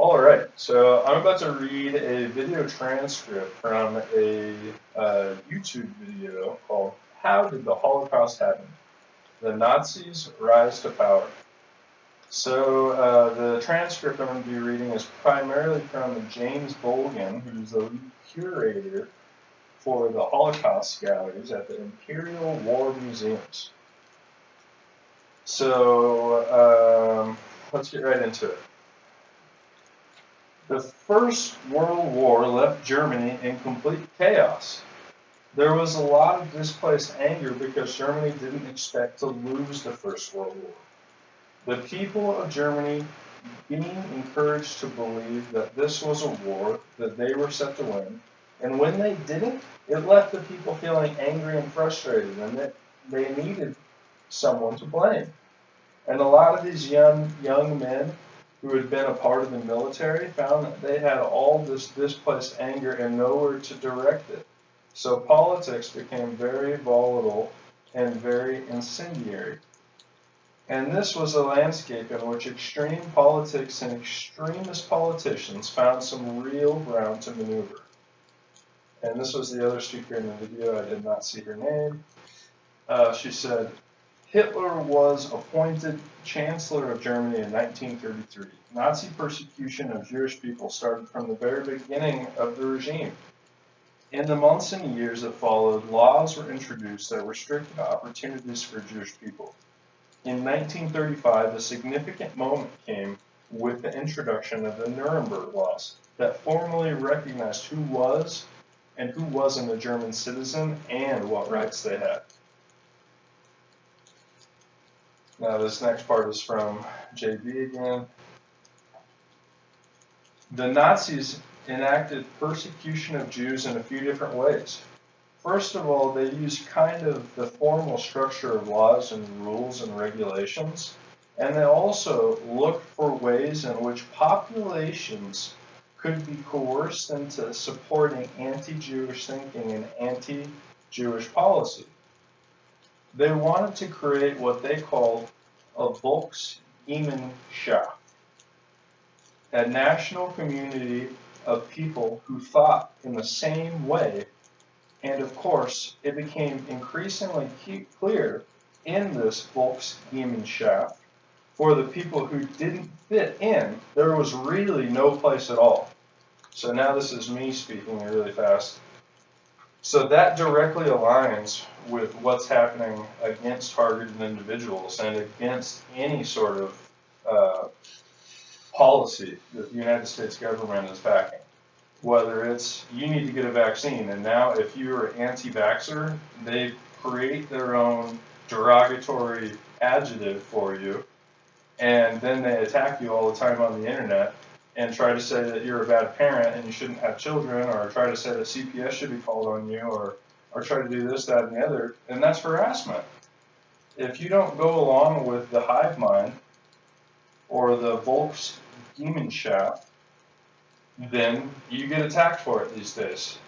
Alright, so I'm about to read a video transcript from a YouTube video called How Did the Holocaust Happen? The Nazis Rise to Power. So the transcript I'm going to be reading is primarily from James Bolgan, who's the lead curator for the Holocaust galleries at the Imperial War Museums. So let's get right into it. The First World War left Germany in complete chaos. There was a lot of displaced anger because Germany didn't expect to lose the First World War. The people of Germany being encouraged to believe that this was a war that they were set to win, and when they didn't, it left the people feeling angry and frustrated, and that they needed someone to blame. And a lot of these young men who had been a part of the military found that they had all this displaced anger and nowhere to direct it. So politics became very volatile and very incendiary. And this was a landscape in which extreme politics and extremist politicians found some real ground to maneuver. And this was the other speaker in the video. I did not see her name. She said, Hitler was appointed Chancellor of Germany in 1933. Nazi persecution of Jewish people started from the very beginning of the regime. In the months and years that followed, laws were introduced that restricted opportunities for Jewish people. In 1935, a significant moment came with the introduction of the Nuremberg Laws that formally recognized who was and who wasn't a German citizen and what rights they had. Now this next part is from JB again. The Nazis enacted persecution of Jews in a few different ways. First of all, they used kind of the formal structure of laws and rules and regulations, and they also looked for ways in which populations could be coerced into supporting anti-Jewish thinking and anti-Jewish policy. They wanted to create what they called a Volksgemeinschaft, a national community of people who thought in the same way. And of course, it became increasingly clear in this Volksgemeinschaft for the people who didn't fit in, there was really no place at all. So now this is me speaking really fast. So that directly aligns with what's happening against targeted individuals and against any sort of policy that the United States government is backing. Whether it's you need to get a vaccine, and now if you're anti-vaxxer, they create their own derogatory adjective for you, and then they attack you all the time on the internet and try to say that you're a bad parent and you shouldn't have children, or try to say that CPS should be called on you, or try to do this, that, and the other, and that's harassment. If you don't go along with the hive mind or the Volksgemeinschaft, then you get attacked for it these days.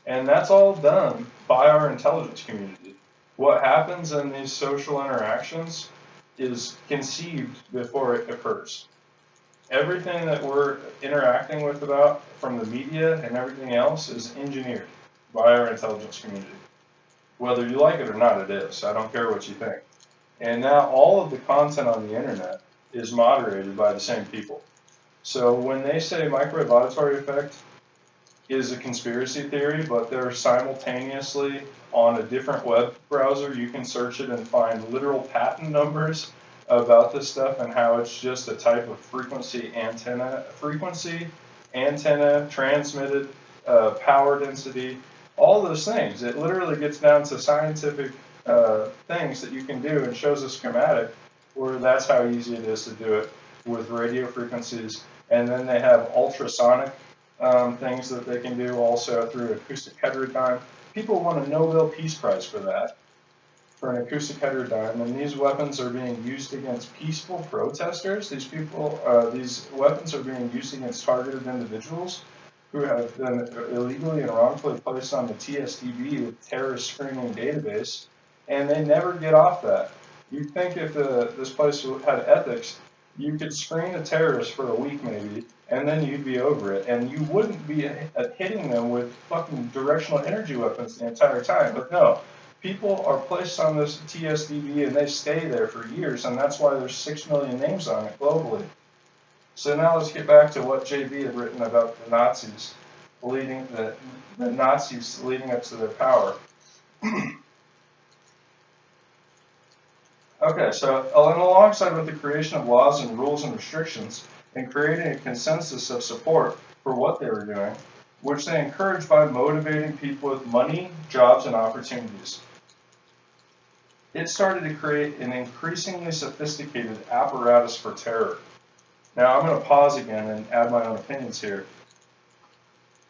And that's all done by our intelligence community. What happens in these social interactions is conceived before it occurs. Everything that we're interacting with about from the media and everything else is engineered by our intelligence community. Whether you like it or not, it is. I don't care what you think. And now all of the content on the internet is moderated by the same people. So when they say microbiotary effect is a conspiracy theory, but they're simultaneously on a different web browser, you can search it and find literal patent numbers about this stuff and how it's just a type of frequency antenna, transmitted, power density, all those things. It literally gets down to scientific things that you can do and shows a schematic where that's how easy it is to do it with radio frequencies. And then they have ultrasonic things that they can do also through acoustic heterodyne. People won a Nobel Peace Prize for that, for an acoustic heterodyne, and these weapons are being used against peaceful protesters. These weapons are being used against targeted individuals who have been illegally and wrongfully placed on the TSDB, the terrorist screening database, and they never get off that. You'd think if this place had ethics, You could screen a terrorist for a week maybe, and then you'd be over it, and you wouldn't be hitting them with fucking directional energy weapons the entire time. But no, people are placed on this TSDB and they stay there for years, and that's why there's 6 million names on it globally. So now let's get back to what JB had written about the Nazis leading the Nazis leading up to their power. Okay, so alongside with the creation of laws and rules and restrictions and creating a consensus of support for what they were doing, which they encouraged by motivating people with money, jobs, and opportunities, it started to create an increasingly sophisticated apparatus for terror. Now I'm going to pause again and add my own opinions here.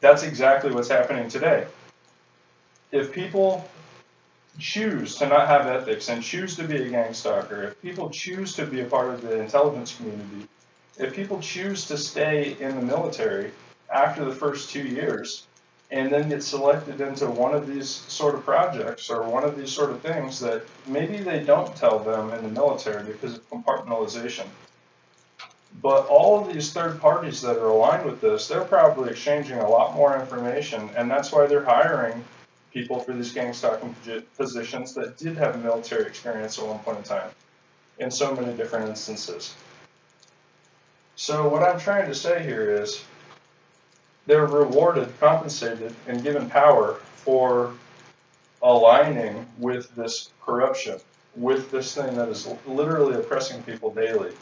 That's exactly what's happening today. If people choose to not have ethics and choose to be a gang stalker, if people choose to be a part of the intelligence community, if people choose to stay in the military after the first 2 years and then get selected into one of these sort of projects or one of these sort of things that maybe they don't tell them in the military because of compartmentalization. But all of these third parties that are aligned with this, they're probably exchanging a lot more information, and that's why they're hiring people for these gang stalking positions that did have military experience at one point in time, in so many different instances. So what I'm trying to say here is they're rewarded, compensated, and given power for aligning with this corruption, with this thing that is literally oppressing people daily.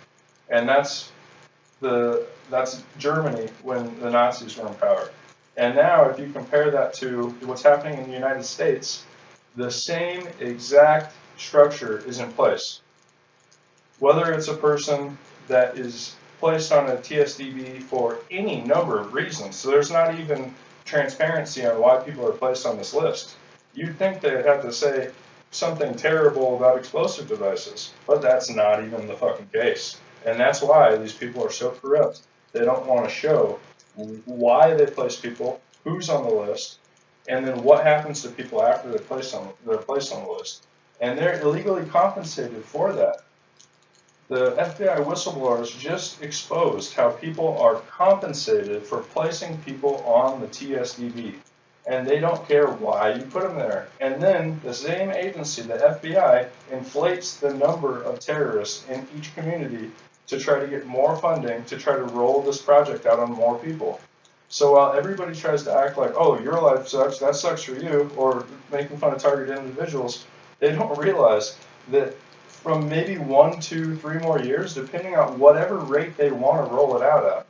And that's Germany when the Nazis were in power. And now if you compare that to what's happening in the United States, the same exact structure is in place. Whether it's a person that is placed on a TSDB for any number of reasons, so there's not even transparency on why people are placed on this list. You'd think they'd have to say something terrible about explosive devices, but that's not even the fucking case. And that's why these people are so corrupt. They don't want to show why they place people, who's on the list, and then what happens to people after they're placed on the list. And they're illegally compensated for that. The FBI whistleblowers just exposed how people are compensated for placing people on the TSDB. And they don't care why you put them there. And then the same agency, the FBI, inflates the number of terrorists in each community to try to get more funding to try to roll this project out on more people. So while everybody tries to act like, oh, your life sucks, that sucks for you, or making fun of targeted individuals, they don't realize that from maybe 1, 2, 3 more years, depending on whatever rate they want to roll it out at,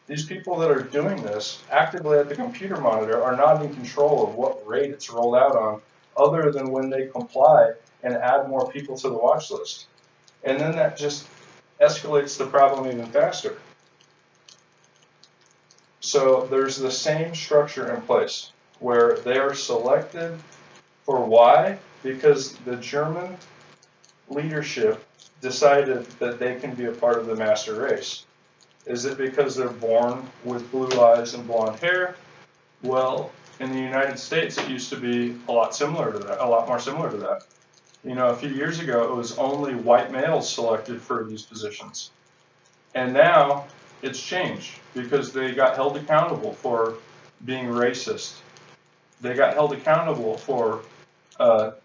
these people that are doing this actively at the computer monitor are not in control of what rate it's rolled out on, other than when they comply and add more people to the watch list. And then that just escalates the problem even faster. So there's the same structure in place where they are selected for why? Because the German leadership decided that they can be a part of the master race. Is it because they're born with blue eyes and blonde hair? Well, in the United States, it used to be a lot similar to that, a lot more similar to that. You know, a few years ago, it was only white males selected for these positions. And now it's changed because they got held accountable for being racist. They got held accountable for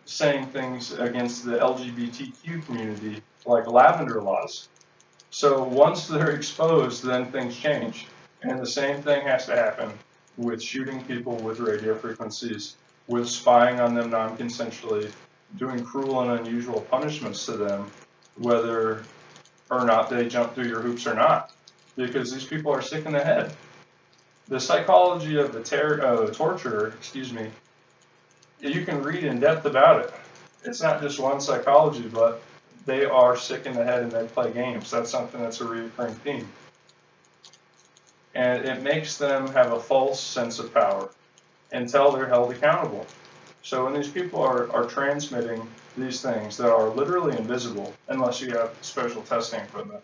saying things against the LGBTQ community, like lavender laws. So once they're exposed, then things change. And the same thing has to happen with shooting people with radio frequencies, with spying on them non-consensually, doing cruel and unusual punishments to them, whether or not they jump through your hoops or not, because these people are sick in the head. The psychology of the torturer, you can read in depth about it. It's not just one psychology, but they are sick in the head and they play games. That's something that's a recurring theme. And it makes them have a false sense of power until they're held accountable. So when these people are transmitting these things that are literally invisible, unless you have special testing equipment,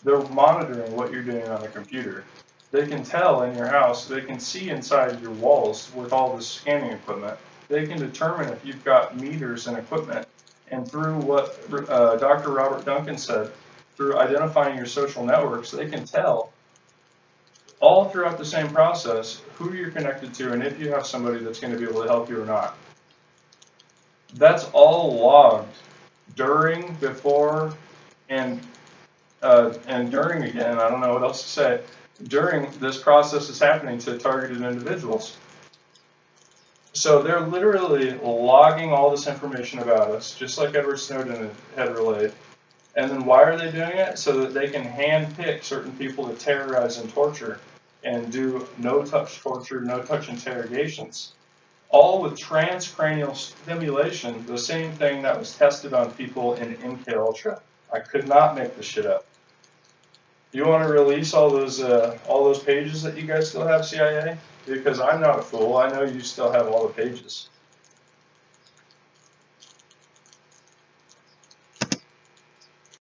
they're monitoring what you're doing on the computer. They can tell in your house, they can see inside your walls with all this scanning equipment. They can determine if you've got meters and equipment. And through what Dr. Robert Duncan said, through identifying your social networks, they can tell all throughout the same process who you're connected to and if you have somebody that's going to be able to help you or not. That's all logged during, before, and during again, I don't know what else to say, during this process is happening to targeted individuals. So they're literally logging all this information about us, just like Edward Snowden had relayed. And then why are they doing it? So that they can handpick certain people to terrorize and torture and do no-touch torture, no-touch interrogations. All with transcranial stimulation, the same thing that was tested on people in MKUltra. I could not make this shit up. You want to release all those pages that you guys still have, CIA? Because I'm not a fool. I know you still have all the pages.